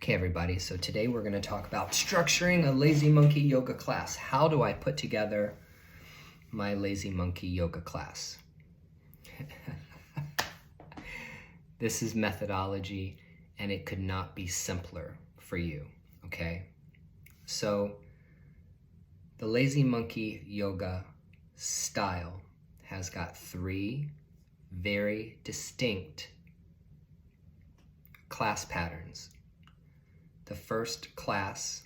Okay, everybody, so today we're going to talk about structuring a lazy monkey yoga class. How do I put together my lazy monkey yoga class? This is methodology, and it could not be simpler for you, okay? So the lazy monkey yoga style has got three very distinct class patterns. The first class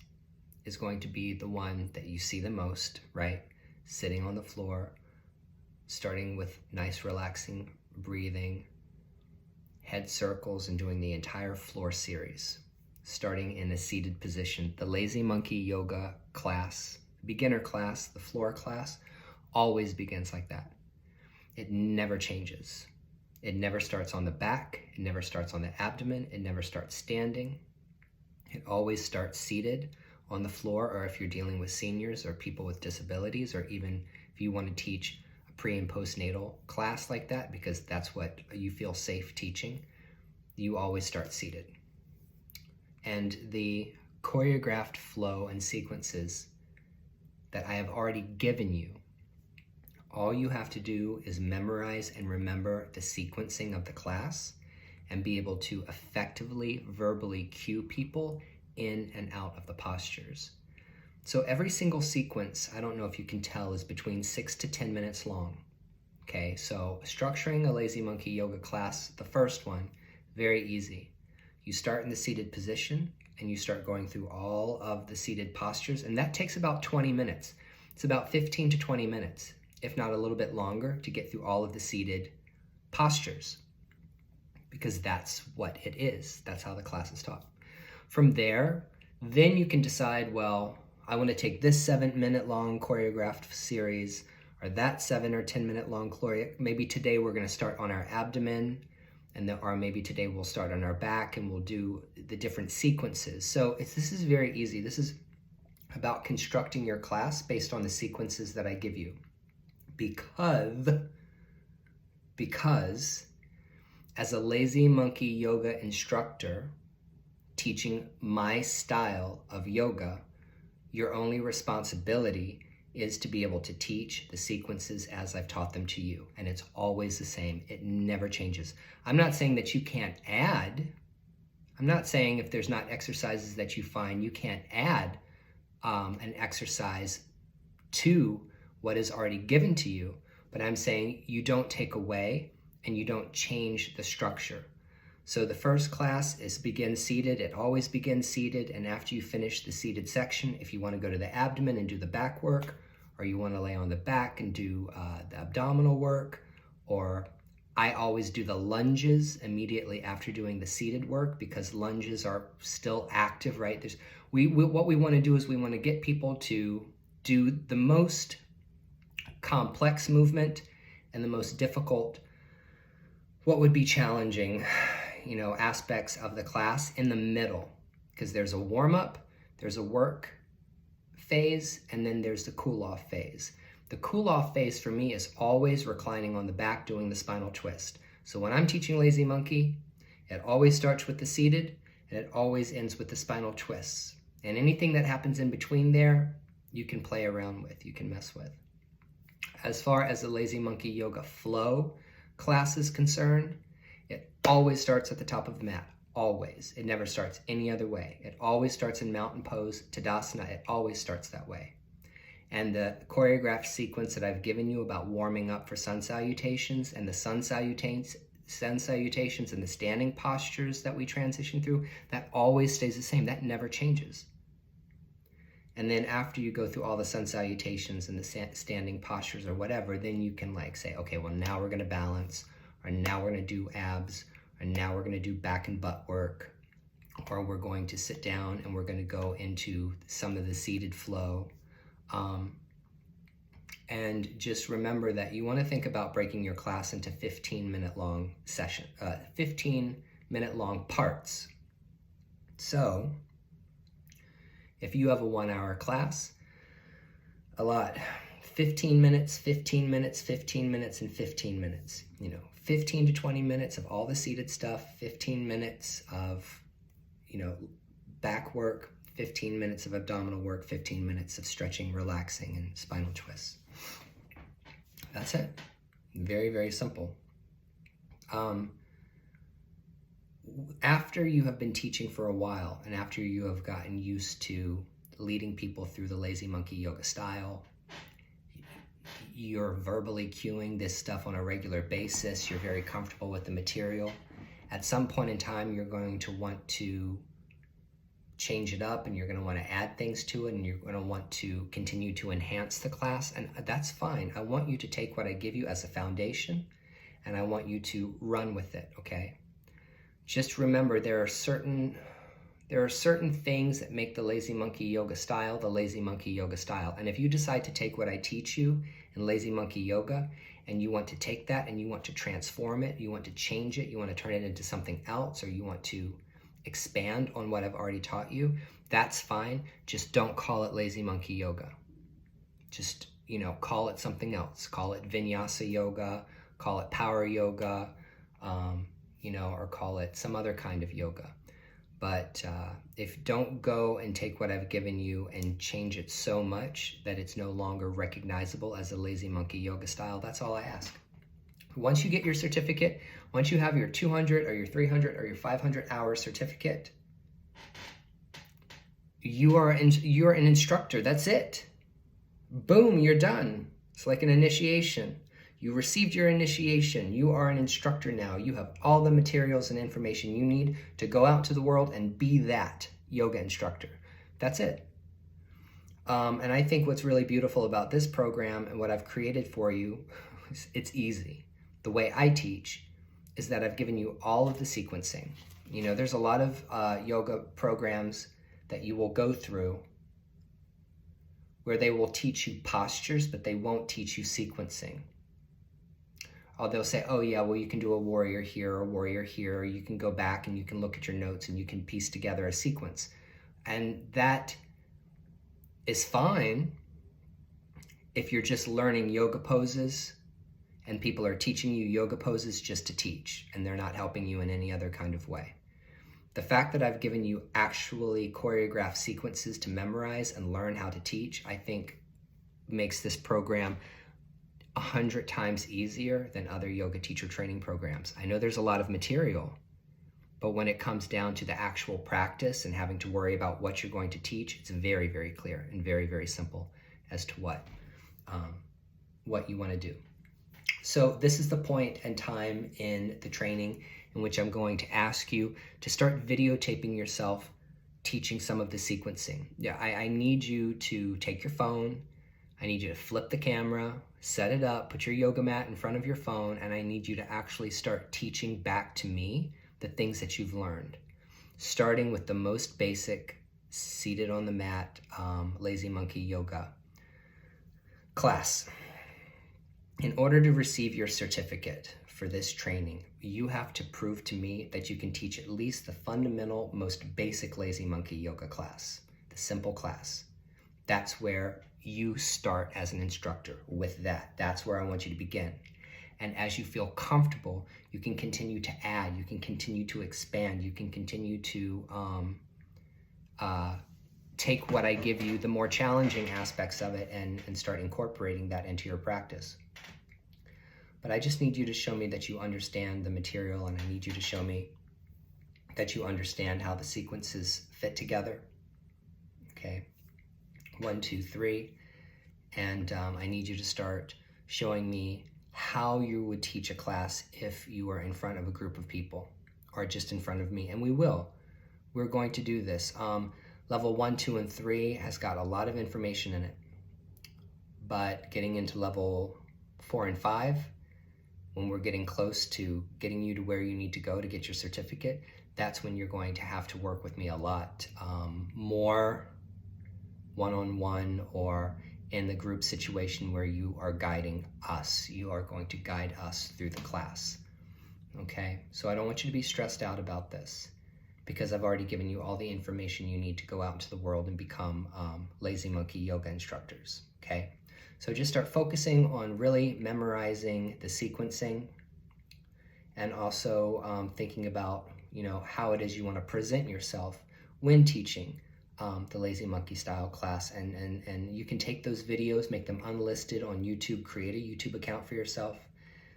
is going to be the one that you see the most, right? Sitting on the floor, starting with nice relaxing breathing, head circles, and doing the entire floor series, starting in a seated position. The lazy monkey yoga class, beginner class, the floor class, always begins like that. It never changes. It never starts on the back. It never starts on the abdomen. It never starts standing. It always starts seated on the floor, or if you're dealing with seniors or people with disabilities, or even if you want to teach a pre and postnatal class like that, because that's what you feel safe teaching, you always start seated. And the choreographed flow and sequences that I have already given you, all you have to do is memorize and remember the sequencing of the class and be able to effectively verbally cue people in and out of the postures. So every single sequence, I don't know if you can tell, is between 6 to 10 minutes long. Okay, so structuring a lazy monkey yoga class, the first one, very easy. You start in the seated position and you start going through all of the seated postures, and that takes about 20 minutes. It's about 15 to 20 minutes, if not a little bit longer, to get through all of the seated postures, because that's what it is. That's how the class is taught. From there, then you can decide, well, I want to take this 7-minute long choreographed series, or that 7 or 10-minute long choreo. Maybe today we're going to start on our abdomen, or maybe today we'll start on our back, and we'll do the different sequences. So this is very easy. This is about constructing your class based on the sequences that I give you. Because as a lazy monkey yoga instructor teaching my style of yoga, your only responsibility is to be able to teach the sequences as I've taught them to you. And it's always the same. It never changes. I'm not saying that you can't add. I'm not saying if there's not exercises that you find, you can't add an exercise to what is already given to you. But I'm saying you don't take away and you don't change the structure. So the first class is begin seated. It always begins seated. And after you finish the seated section, if you want to go to the abdomen and do the back work, or you want to lay on the back and do the abdominal work, or I always do the lunges immediately after doing the seated work, because lunges are still active, right? What we want to do is we want to get people to do the most complex movement and the most difficult, what would be challenging, aspects of the class in the middle, because there's a warm-up, there's a work phase, and then there's the cool-off phase. The cool-off phase for me is always reclining on the back doing the spinal twist. So when I'm teaching lazy monkey, it always starts with the seated and it always ends with the spinal twists. And anything that happens in between there, you can play around with, you can mess with. As far as the lazy monkey yoga flow class is concerned, it always starts at the top of the mat. Always. It never starts any other way. It always starts in mountain pose, Tadasana. It always starts that way. And the choreographed sequence that I've given you about warming up for sun salutations and the sun salutations and the standing postures that we transition through, that always stays the same. That never changes. And then after you go through all the sun salutations and the standing postures or whatever, then you can say, okay, well, now we're going to balance, or now we're going to do abs, or now we're going to do back and butt work, or we're going to sit down and we're going to go into some of the seated flow. And just remember that you want to think about breaking your class into 15-minute long 15-minute long parts. So if you have a 1-hour class, 15 minutes, 15 minutes, 15 minutes, and 15 minutes. 15 to 20 minutes of all the seated stuff, 15 minutes of, back work, 15 minutes of abdominal work, 15 minutes of stretching, relaxing, and spinal twists. That's it. Very, very simple. After you have been teaching for a while, and after you have gotten used to leading people through the lazy monkey yoga style, you're verbally cueing this stuff on a regular basis, you're very comfortable with the material. At some point in time, you're going to want to change it up, and you're going to want to add things to it, and you're going to want to continue to enhance the class, and that's fine. I want you to take what I give you as a foundation, and I want you to run with it, okay? Just remember, there are certain things that make the lazy monkey yoga style the lazy monkey yoga style. And if you decide to take what I teach you in lazy monkey yoga, and you want to take that and you want to transform it, you want to change it, you want to turn it into something else, or you want to expand on what I've already taught you, that's fine. Just don't call it lazy monkey yoga. Just, call it something else. Call it vinyasa yoga, call it power yoga, or call it some other kind of yoga. But don't go and take what I've given you and change it so much that it's no longer recognizable as a lazy monkey yoga style. That's all I ask. Once you get your certificate, once you have your 200 or your 300 or your 500 hour certificate, you are an instructor. That's it. Boom, you're done. It's like an initiation. You received your initiation. You are an instructor now. You have all the materials and information you need to go out to the world and be that yoga instructor. That's it. And I think what's really beautiful about this program and what I've created for you, it's easy. The way I teach is that I've given you all of the sequencing. There's a lot of yoga programs that you will go through where they will teach you postures, but they won't teach you sequencing. They'll say, oh yeah, well, you can do a warrior here or warrior here, or you can go back and you can look at your notes and you can piece together a sequence. And that is fine if you're just learning yoga poses and people are teaching you yoga poses just to teach, and they're not helping you in any other kind of way. The fact that I've given you actually choreographed sequences to memorize and learn how to teach, I think makes this program 100 times easier than other yoga teacher training programs. I know there's a lot of material, but when it comes down to the actual practice and having to worry about what you're going to teach, it's very, very clear and very, very simple as to what you want to do. So this is the point and time in the training in which I'm going to ask you to start videotaping yourself teaching some of the sequencing. Yeah, I need you to take your phone. I need you to flip the camera, set it up, put your yoga mat in front of your phone, and I need you to actually start teaching back to me the things that you've learned, starting with the most basic seated on the mat lazy monkey yoga class. In order to receive your certificate for this training, you have to prove to me that you can teach at least the fundamental, most basic lazy monkey yoga class, the simple class. That's where you start as an instructor with that. That's where I want you to begin. And as you feel comfortable, you can continue to add, you can continue to expand, you can continue to take what I give you, the more challenging aspects of it, and start incorporating that into your practice. But I just need you to show me that you understand the material, and I need you to show me that you understand how the sequences fit together. Okay, 1, 2, 3. And I need you to start showing me how you would teach a class if you were in front of a group of people or just in front of me. And we will. We're going to do this. Level 1, 2, and 3 has got a lot of information in it. But getting into level 4 and 5, when we're getting close to getting you to where you need to go to get your certificate, that's when you're going to have to work with me a lot more one-on-one or in the group situation where you are guiding us. You are going to guide us through the class, okay? So I don't want you to be stressed out about this because I've already given you all the information you need to go out into the world and become lazy monkey yoga instructors, okay? So just start focusing on really memorizing the sequencing and also thinking about, how it is you want to present yourself when teaching the Lazy Monkey style class. And you can take those videos, make them unlisted on YouTube, create a YouTube account for yourself,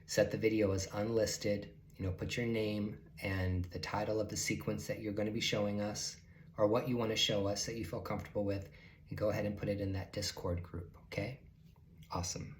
set the video as unlisted, put your name and the title of the sequence that you're going to be showing us, or what you want to show us that you feel comfortable with, and go ahead and put it in that Discord group, okay? Awesome.